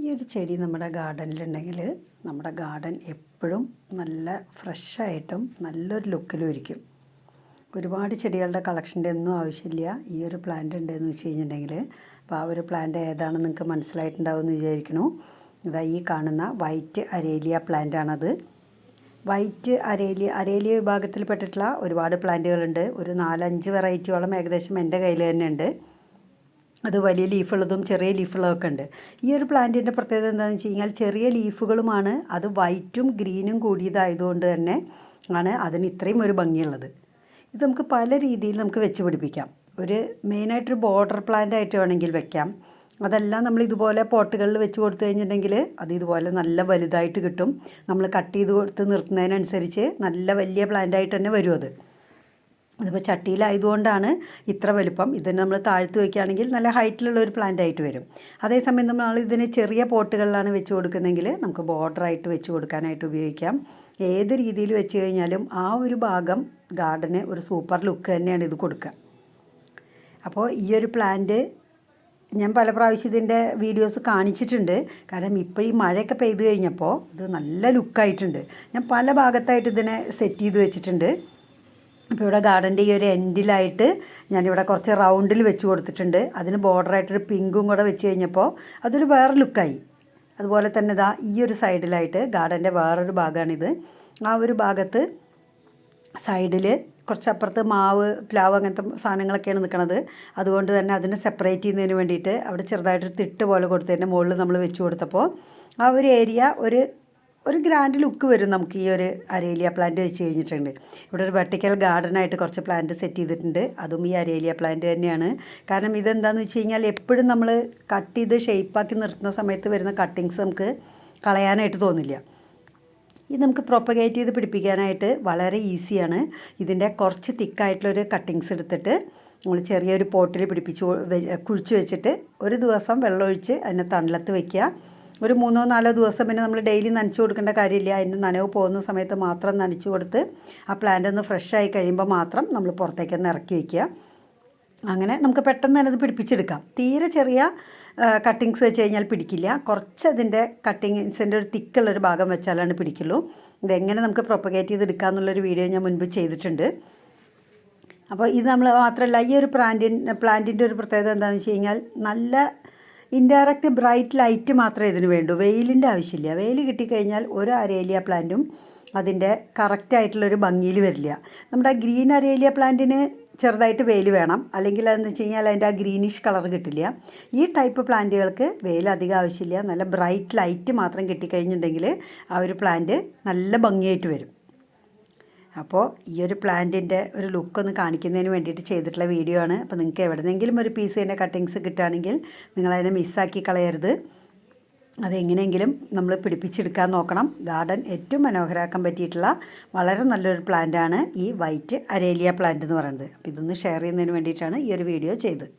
ഈ ഒരു ചെടി നമ്മുടെ ഗാർഡനിലുണ്ടെങ്കിൽ നമ്മുടെ ഗാർഡൻ എപ്പോഴും നല്ല ഫ്രഷായിട്ടും നല്ലൊരു ലുക്കിലും ഇരിക്കും. ഒരുപാട് ചെടികളുടെ കളക്ഷൻ്റെ ഒന്നും ആവശ്യമില്ല. ഈ ഒരു പ്ലാന്റ് ഉണ്ടെന്ന് വെച്ച് കഴിഞ്ഞിട്ടുണ്ടെങ്കിൽ അപ്പോൾ ആ ഒരു പ്ലാന്റ് ഏതാണെന്ന് നിങ്ങൾക്ക് മനസ്സിലായിട്ടുണ്ടാവും എന്ന് വിചാരിക്കുന്നു. ഇതാ ഈ കാണുന്ന വൈറ്റ് അരേലിയ പ്ലാന്റാണത്. വൈറ്റ് അരേലിയ വിഭാഗത്തിൽപ്പെട്ടിട്ടുള്ള ഒരുപാട് പ്ലാന്റുകളുണ്ട്. ഒരു 4-5 വെറൈറ്റിയോളം ഏകദേശം എൻ്റെ കയ്യിൽ തന്നെ ഉണ്ട്. അത് വലിയ ലീഫുള്ളതും ചെറിയ ലീഫുള്ളതൊക്കെ ഉണ്ട്. ഈ ഒരു പ്ലാന്റിൻ്റെ പ്രത്യേകത എന്താണെന്ന് വെച്ച് കഴിഞ്ഞാൽ ചെറിയ ലീഫുകളുമാണ്. അത് വൈറ്റും ഗ്രീനും കൂടിയതായതുകൊണ്ട് തന്നെ ആണ് അതിന് ഇത്രയും ഒരു ഭംഗിയുള്ളത്. ഇത് നമുക്ക് പല രീതിയിൽ നമുക്ക് വെച്ച് പിടിപ്പിക്കാം. ഒരു മെയിനായിട്ടൊരു ബോർഡർ പ്ലാന്റ് ആയിട്ട് വേണമെങ്കിൽ വെക്കാം. അതെല്ലാം നമ്മൾ ഇതുപോലെ പോട്ടുകളിൽ വെച്ച് കൊടുത്തു കഴിഞ്ഞിട്ടുണ്ടെങ്കിൽ അത് ഇതുപോലെ നല്ല വലുതായിട്ട് കിട്ടും. നമ്മൾ കട്ട് ചെയ്ത് കൊടുത്ത് നിർത്തുന്നതിനനുസരിച്ച് നല്ല വലിയ പ്ലാന്റായിട്ട് തന്നെ വരും അത്. അതിപ്പോൾ ചട്ടിയിലായതുകൊണ്ടാണ് ഇത്ര വലുപ്പം. ഇതിന് നമ്മൾ താഴ്ത്ത് വയ്ക്കുകയാണെങ്കിൽ നല്ല ഹൈറ്റിലുള്ള ഒരു പ്ലാന്റ് ആയിട്ട് വരും. അതേസമയം നമ്മൾ ഇതിന് ചെറിയ പോട്ടുകളിലാണ് വെച്ച് കൊടുക്കുന്നതെങ്കിൽ നമുക്ക് ബോർഡറായിട്ട് വെച്ച് കൊടുക്കാനായിട്ട് ഉപയോഗിക്കാം. ഏത് രീതിയിൽ വെച്ച് കഴിഞ്ഞാലും ആ ഒരു ഭാഗം ഗാർഡന് ഒരു സൂപ്പർ ലുക്ക് തന്നെയാണ് ഇത് കൊടുക്കുക. അപ്പോൾ ഈ ഒരു പ്ലാന്റ് ഞാൻ പല പ്രാവശ്യം ഇതിൻ്റെ വീഡിയോസ് കാണിച്ചിട്ടുണ്ട്. കാരണം ഇപ്പോൾ ഈ മഴയൊക്കെ പെയ്ത് കഴിഞ്ഞപ്പോൾ ഇത് നല്ല ലുക്കായിട്ടുണ്ട്. ഞാൻ പല ഭാഗത്തായിട്ട് ഇതിനെ സെറ്റ് ചെയ്ത് വെച്ചിട്ടുണ്ട്. അപ്പോൾ ഇവിടെ ഗാർഡൻ്റെ ഈ ഒരു എൻഡിലായിട്ട് ഞാനിവിടെ കുറച്ച് റൗണ്ടിൽ വെച്ച് കൊടുത്തിട്ടുണ്ട്. അതിന് ബോർഡറായിട്ടൊരു പിങ്കും കൂടെ വെച്ച് കഴിഞ്ഞപ്പോൾ അതൊരു വേറെ ലുക്കായി. അതുപോലെ തന്നെ ഇതാ ഈ ഒരു സൈഡിലായിട്ട് ഗാർഡൻ്റെ വേറൊരു ഭാഗമാണിത്. ആ ഒരു ഭാഗത്ത് സൈഡിൽ കുറച്ചപ്പുറത്ത് മാവ്, പ്ലാവ് അങ്ങനത്തെ സാധനങ്ങളൊക്കെയാണ് നിൽക്കുന്നത്. അതുകൊണ്ട് തന്നെ അതിനെ സെപ്പറേറ്റ് ചെയ്യുന്നതിന് വേണ്ടിയിട്ട് അവിടെ ചെറുതായിട്ടൊരു തിട്ട് പോലെ കൊടുത്തതിൻ്റെ മുകളിൽ നമ്മൾ വെച്ച് കൊടുത്തപ്പോൾ ആ ഒരു ഏരിയ ഒരു ഗ്രാൻഡ് ലുക്ക് വരും നമുക്ക് ഈ ഒരു അരേലിയ പ്ലാന്റ് വെച്ച് കഴിഞ്ഞിട്ടുണ്ട്. ഇവിടെ ഒരു വെർട്ടിക്കൽ ഗാർഡനായിട്ട് കുറച്ച് പ്ലാന്റ് സെറ്റ് ചെയ്തിട്ടുണ്ട്. അതും ഈ അരേലിയ പ്ലാന്റ് തന്നെയാണ്. കാരണം ഇതെന്താണെന്ന് വെച്ച് കഴിഞ്ഞാൽ എപ്പോഴും നമ്മൾ കട്ട് ചെയ്ത് ഷേപ്പാക്കി നിർത്തുന്ന സമയത്ത് വരുന്ന കട്ടിങ്സ് നമുക്ക് കളയാനായിട്ട് തോന്നില്ല. ഇത് നമുക്ക് പ്രൊപ്പഗേറ്റ് ചെയ്ത് പിടിപ്പിക്കാനായിട്ട് വളരെ ഈസിയാണ്. ഇതിൻ്റെ കുറച്ച് തിക്കായിട്ടുള്ളൊരു കട്ടിങ്സ് എടുത്തിട്ട് നമ്മൾ ചെറിയൊരു പോട്ടിൽ കുഴിച്ച് വെച്ചിട്ട് ഒരു ദിവസം വെള്ളമൊഴിച്ച് അതിനെ തണലത്ത് വയ്ക്കുക. ഒരു 3-4 ദിവസം പിന്നെ നമ്മൾ ഡെയിലി നനച്ച് കൊടുക്കേണ്ട കാര്യമില്ല. അതിൻ്റെ നനവ് പോകുന്ന സമയത്ത് മാത്രം നനച്ച് കൊടുത്ത് ആ പ്ലാന്റ് ഒന്ന് ഫ്രഷായി കഴിയുമ്പോൾ മാത്രം നമ്മൾ പുറത്തേക്കൊന്ന് ഇറക്കി വയ്ക്കുക. അങ്ങനെ നമുക്ക് പെട്ടെന്ന് തന്നെ ഇത് പിടിപ്പിച്ചെടുക്കാം. തീരെ ചെറിയ കട്ടിങ്സ് വെച്ച് കഴിഞ്ഞാൽ പിടിക്കില്ല. കുറച്ച് അതിൻ്റെ കട്ടിങ്സിൻ്റെ ഒരു തിക്കുള്ളൊരു ഭാഗം വെച്ചാലാണ് പിടിക്കുള്ളൂ. ഇതെങ്ങനെ നമുക്ക് പ്രൊപ്പഗേറ്റ് ചെയ്തെടുക്കുക എന്നുള്ളൊരു വീഡിയോ ഞാൻ മുൻപ് ചെയ്തിട്ടുണ്ട്. അപ്പോൾ ഇത് നമ്മൾ മാത്രമല്ല, ഈ ഒരു പ്ലാന്റിൻ്റെ ഒരു പ്രത്യേകത എന്താണെന്ന് വെച്ച് കഴിഞ്ഞാൽ നല്ല ഇൻഡയറക്റ്റ് ബ്രൈറ്റ് ലൈറ്റ് മാത്രമേ ഇതിന് വേണ്ടൂ. വെയിലിൻ്റെ ആവശ്യമില്ല. വെയിൽ കിട്ടിക്കഴിഞ്ഞാൽ ഒരു അരേലിയ പ്ലാന്റും അതിൻ്റെ കറക്റ്റായിട്ടുള്ളൊരു ഭംഗിയിൽ വരില്ല. നമ്മുടെ ഗ്രീൻ അരേലിയ പ്ലാന്റിന് ചെറുതായിട്ട് വെയിൽ വേണം, അല്ലെങ്കിൽ അതെന്ന് വെച്ച് കഴിഞ്ഞാൽ അതിൻ്റെ ആ ഗ്രീനിഷ് കളർ കിട്ടില്ല. ഈ ടൈപ്പ് പ്ലാന്റുകൾക്ക് വെയിൽ അധികം ആവശ്യമില്ല. നല്ല ബ്രൈറ്റ് ലൈറ്റ് മാത്രം കിട്ടിക്കഴിഞ്ഞിട്ടുണ്ടെങ്കിൽ ആ ഒരു പ്ലാന്റ് നല്ല ഭംഗിയായിട്ട് വരും. അപ്പോൾ ഈ ഒരു പ്ലാന്റിൻ്റെ ഒരു ലുക്കൊന്ന് കാണിക്കുന്നതിന് വേണ്ടിയിട്ട് ചെയ്തിട്ടുള്ള വീഡിയോ ആണ്. അപ്പോൾ നിങ്ങൾക്ക് എവിടെയെങ്കിലും ഒരു പീസ് അതിൻ്റെ കട്ടിങ്സ് കിട്ടുകയാണെങ്കിൽ നിങ്ങളതിനെ മിസ്സാക്കി കളയരുത്. അതെങ്ങനെയെങ്കിലും നമ്മൾ പിടിപ്പിച്ചെടുക്കാൻ നോക്കണം. ഗാർഡൻ ഏറ്റവും മനോഹരമാക്കാൻ പറ്റിയിട്ടുള്ള വളരെ നല്ലൊരു പ്ലാന്റാണ് ഈ വൈറ്റ് അരേലിയ പ്ലാന്റ് എന്ന് പറയുന്നത്. അപ്പോൾ ഇതൊന്ന് ഷെയർ ചെയ്യുന്നതിന് വേണ്ടിയിട്ടാണ് ഈ ഒരു വീഡിയോ ചെയ്തത്.